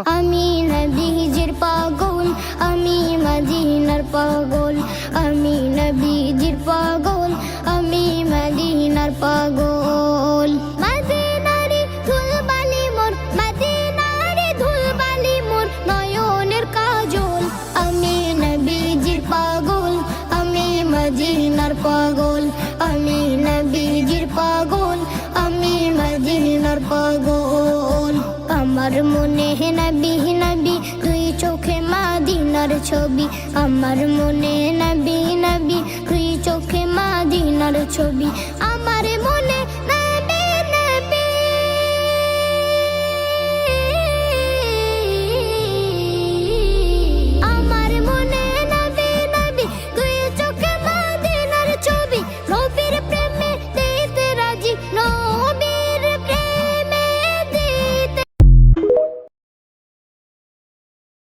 আমি নবীজির পাগল, আমি মদিনার পাগল, আমি নবীজির পাগল, আমি মদিনার পাগল। মদিনারে ধুলবালি মোর, মদিনারে ধুলবালি মোর নয়নের কাজল। আমি নবীজির পাগল, আমি মদিনার পাগল, আমি নবীজির পাগল, আমি মদিনার পাগল। আমার মনে নবী নবী, দুই চোখে মদিনার ছবি। আমার মনে নবী নবী, দুই চোখে মদিনার ছবি। আমার